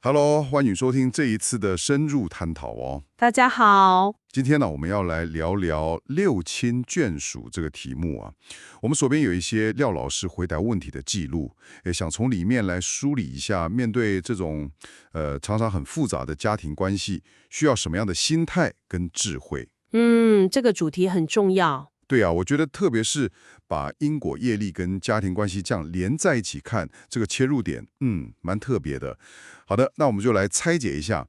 Hello，欢迎收听这一次的深入探讨哦。大家好。今天呢，我们要来聊聊六亲眷属这个题目啊。我们手边有一些廖老师回答问题的记录，也想从里面来梳理一下，面对这种常常很复杂的家庭关系，需要什么样的心态跟智慧。这个主题很重要。对啊，我觉得特别是把因果业力跟家庭关系这样连在一起看，这个切入点，蛮特别的。好的，那我们就来拆解一下。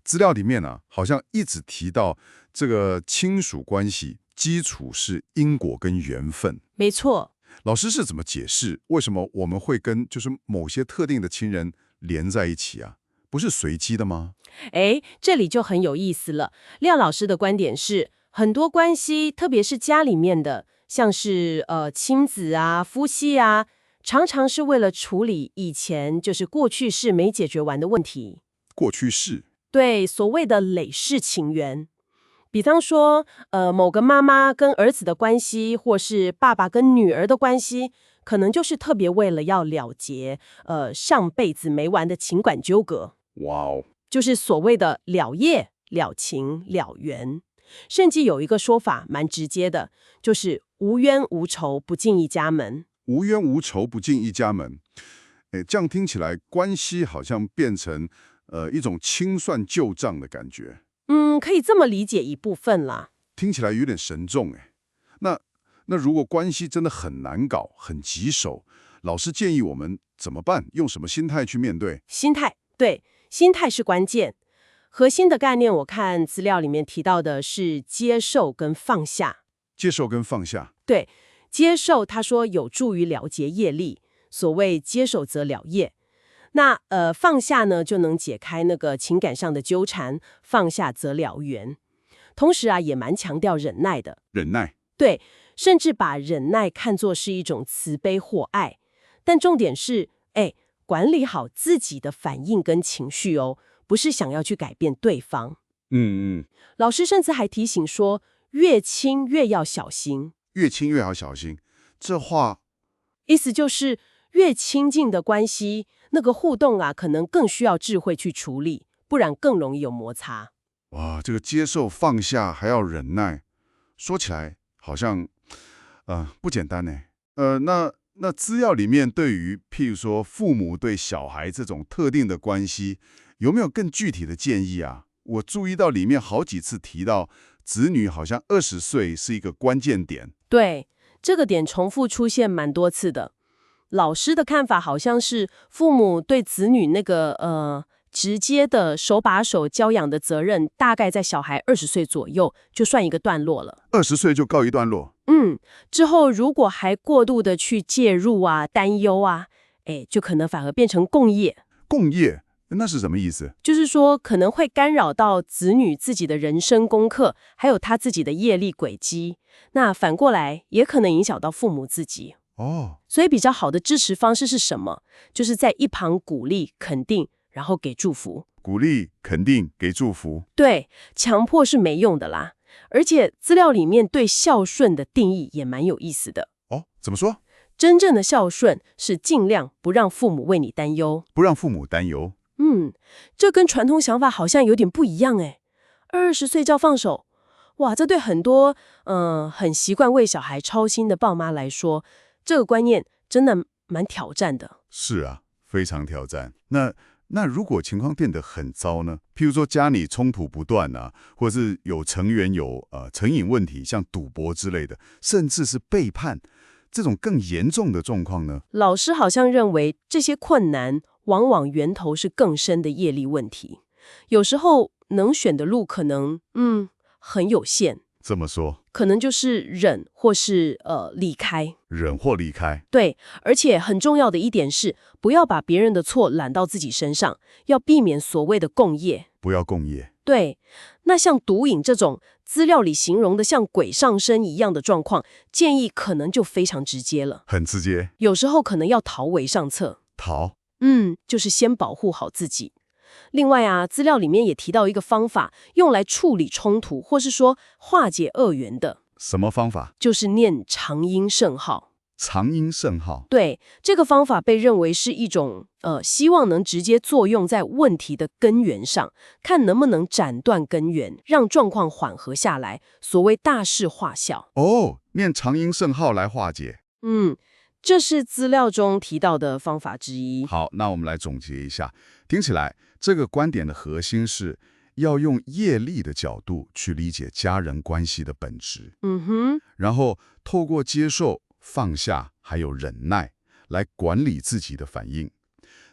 资料里面呢，好像一直提到这个亲属关系基础是因果跟缘分。没错。老师是怎么解释为什么我们会跟某些特定的亲人连在一起啊？不是随机的吗？这里就很有意思了。廖老师的观点是，很多关系，特别是家里面的，像是亲子啊、夫妻啊，常常是为了处理以前过去式没解决完的问题。过去式。对，所谓的累世情缘。比方说，某个妈妈跟儿子的关系，或是爸爸跟女儿的关系，可能就是特别为了要了结上辈子没完的情感纠葛。哇哦，就是所谓的了业、了情、了缘。甚至有一个说法蛮直接的，就是无冤无仇不进一家门。无冤无仇不进一家门。这样听起来关系好像变成一种清算旧账的感觉。可以这么理解一部分啦。听起来有点沉重哎。那如果关系真的很难搞、很棘手，老师建议我们怎么办？用什么心态去面对？心态，对，心态是关键。核心的概念，我看资料里面提到的是接受跟放下。接受跟放下。对，接受他说有助于了结业力，所谓接受则了业。那放下呢，就能解开那个情感上的纠缠，放下则了缘。同时啊，也蛮强调忍耐的。忍耐。对，甚至把忍耐看作是一种慈悲或爱。但重点是，管理好自己的反应跟情绪哦，不是想要去改变对方。老师甚至还提醒说，越亲越要小心。越亲越要小心。这话意思就是越亲近的关系，那个互动啊，可能更需要智慧去处理，不然更容易有摩擦。哇，这个接受放下还要忍耐，说起来好像不简单呢。那资料里面对于譬如说父母对小孩这种特定的关系，有没有更具体的建议啊？我注意到里面好几次提到子女好像20岁是一个关键点。对，这个点重复出现蛮多次的。老师的看法好像是父母对子女那个直接的手把手教养的责任，大概在小孩20岁左右就算一个段落了。20岁就告一段落。之后如果还过度的去介入啊、担忧啊，就可能反而变成共业。共业那是什么意思？就是说可能会干扰到子女自己的人生功课，还有他自己的业力轨迹。那反过来也可能影响到父母自己。所以比较好的支持方式是什么？就是在一旁鼓励、肯定，然后给祝福。鼓励、肯定、给祝福。对，强迫是没用的啦。而且资料里面对孝顺的定义也蛮有意思的。怎么说？真正的孝顺是尽量不让父母为你担忧。不让父母担忧。这跟传统想法好像有点不一样20岁就要放手，哇，这对很多很习惯为小孩操心的爸妈来说，这个观念真的蛮挑战的。是啊，非常挑战。那如果情况变得很糟呢？譬如说家里冲突不断啊，或是有成员有成瘾问题，像赌博之类的，甚至是背叛，这种更严重的状况呢？老师好像认为这些困难往往源头是更深的业力问题，有时候能选的路可能很有限。这么说，可能就是忍或是离开。忍或离开。对，而且很重要的一点是，不要把别人的错揽到自己身上，要避免所谓的共业。不要共业。对，那像毒瘾这种资料里形容的像鬼上身一样的状况，建议可能就非常直接了。很直接。有时候可能要逃为上策。逃？就是先保护好自己。另外啊，资料里面也提到一个方法，用来处理冲突，或是说化解恶缘的。什么方法？就是念长音圣号。长音圣号。对，这个方法被认为是一种希望能直接作用在问题的根源上，看能不能斩断根源，让状况缓和下来，所谓大事化小。哦，念长音圣号来化解。嗯，这是资料中提到的方法之一。好，那我们来总结一下，听起来这个观点的核心是要用业力的角度去理解家人关系的本质，嗯哼。然后透过接受、放下还有忍耐来管理自己的反应。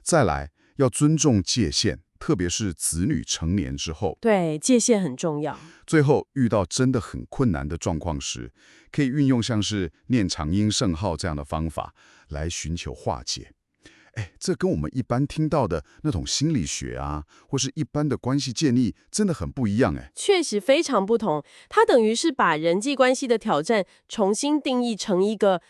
再来，要尊重界限，特别是子女成年之后。对，界限很重要。最后，遇到真的很困难的状况时，可以运用像是念长音圣号这样的方法来寻求化解。哎，这跟我们一般听到的那种心理学啊，或是一般的关系建立，真的很不一样哎。确实非常不同，它等于是把人际关系的挑战重新定义成一个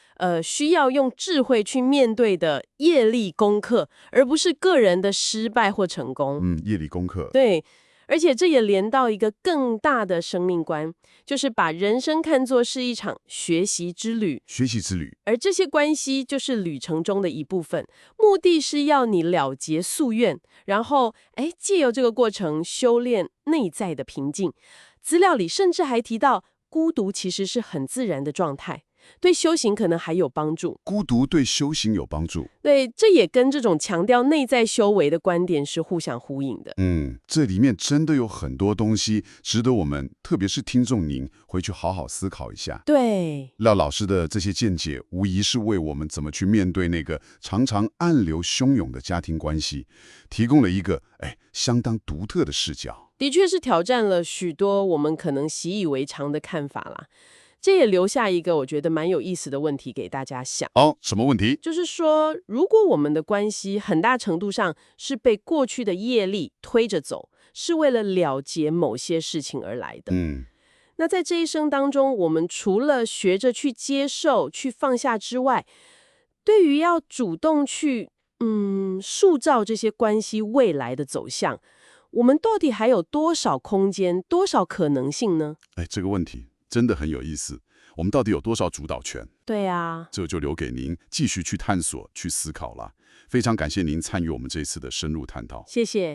需要用智慧去面对的业力功课，而不是个人的失败或成功。业力功课。对，而且这也连到一个更大的生命观，就是把人生看作是一场学习之旅，学习之旅。而这些关系就是旅程中的一部分，目的是要你了结夙愿，然后借由这个过程修炼内在的平静。资料里甚至还提到，孤独其实是很自然的状态，对修行可能还有帮助。孤独对修行有帮助。对，这也跟这种强调内在修为的观点是互相呼应的。这里面真的有很多东西值得我们，特别是听众您回去好好思考一下。对，廖老师的这些见解，无疑是为我们怎么去面对那个常常暗流汹涌的家庭关系，提供了一个相当独特的视角。的确是挑战了许多我们可能习以为常的看法啦。这也留下一个我觉得蛮有意思的问题给大家想。什么问题？就是说，如果我们的关系很大程度上是被过去的业力推着走，是为了了结某些事情而来的，那在这一生当中，我们除了学着去接受、去放下之外，对于要主动去塑造这些关系未来的走向，我们到底还有多少空间、多少可能性呢？这个问题真的很有意思。我们到底有多少主导权？对啊，这就留给您继续去探索、去思考了。非常感谢您参与我们这次的深入探讨。谢谢。